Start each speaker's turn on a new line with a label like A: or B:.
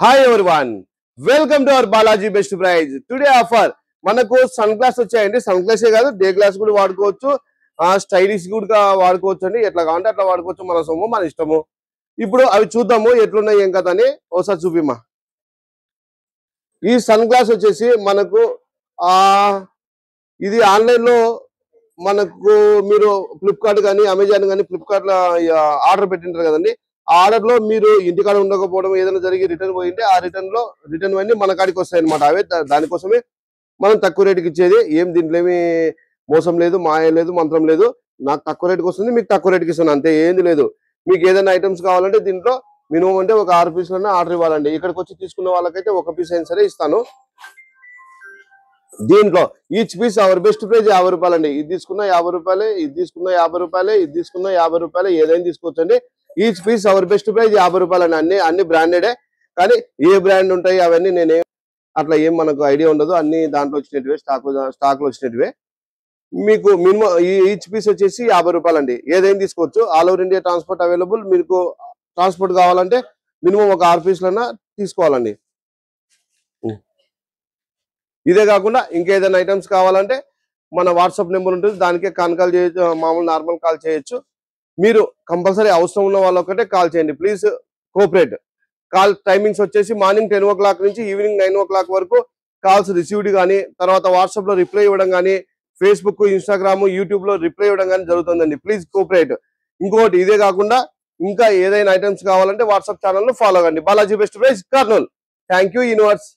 A: Hi everyone, welcome to our Balaji Best Price. Today offer మనకు sun glass వచ్చాయండి. Sun గ్లాసే కాదు, day glass కూడా వాడుకోవచ్చు, స్టైలిష్ కూడా వాడుకోవచ్చు అండి. ఎట్లా కావాలంటే అట్లా వాడుకోవచ్చు, మన సొమ్ము మన ఇష్టము. ఇప్పుడు అవి చూద్దాము ఎట్లున్నాయి ఏం కదా అని. ఒకసారి చూపిమ్మా. ఈ సన్ గ్లాస్ వచ్చేసి మనకు ఇది ఆన్లైన్ లో మనకు మీరు ఫ్లిప్కార్ట్ కానీ అమెజాన్ కానీ ఫ్లిప్కార్ట్ లో ఆర్డర్ పెట్టింటారు కదండి. ఆ ఆర్డర్ లో మీరు ఇంటికాడ ఉండకపోవడం ఏదైనా జరిగి రిటర్న్ పోయింటే ఆ రిటర్న్ అన్ని మన కాడికి వస్తాయి అనమాట. అవే దానికోసమే మనం తక్కువ రేటుకి ఇచ్చేది. ఏం దీంట్లో ఏమి మోసం లేదు, మాయ లేదు, మంత్రం లేదు. నాకు తక్కువ రేటుకి వస్తుంది, మీకు తక్కువ రేటుకి ఇస్తాను, అంతే, ఏంది లేదు. మీకు ఏదైనా ఐటమ్స్ కావాలంటే దీంట్లో మినిమం అంటే ఒక 6 పీసులన్నా ఆర్డర్ ఇవ్వాలండి. ఇక్కడికి వచ్చి తీసుకున్న వాళ్ళకైతే ఒక పీస్ అయినా సరే ఇస్తాను. దీంట్లో each piece our best price 50 రూపాయలు అండి. ఇది తీసుకున్న 50 రూపాయలే, ఇది తీసుకున్న 50 రూపాయలే, ఇది తీసుకున్న 50 రూపాయలే, ఏదైనా తీసుకోవచ్చండి. Each piece our best price 50 రూపాయలు అండి. అన్ని బ్రాండెడే, కానీ ఏ బ్రాండ్ ఉంటాయి అవన్నీ నేనే అట్లా ఏం మనకు ఐడియా ఉండదు. అన్ని దాంట్లో వచ్చినట్టువే, స్టాక్ లో వచ్చినట్టువే. మీకు మినిమం ఈచ్ పీస్ వచ్చేసి 50 రూపాయలు అండి. ఏదైనా తీసుకోవచ్చు. All over India transport available. మీకు ట్రాన్స్పోర్ట్ కావాలంటే మినిమం ఒక 6 పీసులన్నా తీసుకోవాలండి. ఇదే కాకుండా ఇంకేదైనా ఐటమ్స్ కావాలంటే మన వాట్సాప్ నెంబర్ ఉంటుంది, దానికే కాల్ చేయొచ్చు, మామూలు నార్మల్ కాల్ చేయొచ్చు. మీరు కంపల్సరీ అవసరం ఉన్న వాళ్ళు ఒకటే కాల్ చేయండి. Please cooperate. కాల్ టైమింగ్స్ వచ్చేసి మార్నింగ్ 10 o'clock నుంచి ఈవినింగ్ 9 o'clock వరకు కాల్స్ రిసీవ్డ్ కానీ, తర్వాత వాట్సాప్ లో రిప్లై ఇవ్వడం కానీ, ఫేస్బుక్, ఇన్స్టాగ్రామ్, యూట్యూబ్ లో రిప్లై ఇవ్వడం కానీ జరుగుతుందండి. Please cooperate. ఇంకోటి ఇదే కాకుండా ఇంకా ఏదైనా ఐటమ్స్ కావాలంటే వాట్సాప్ ఛానల్ ఫాలో కండి. Balaji best price Kurnool. Thank you universe.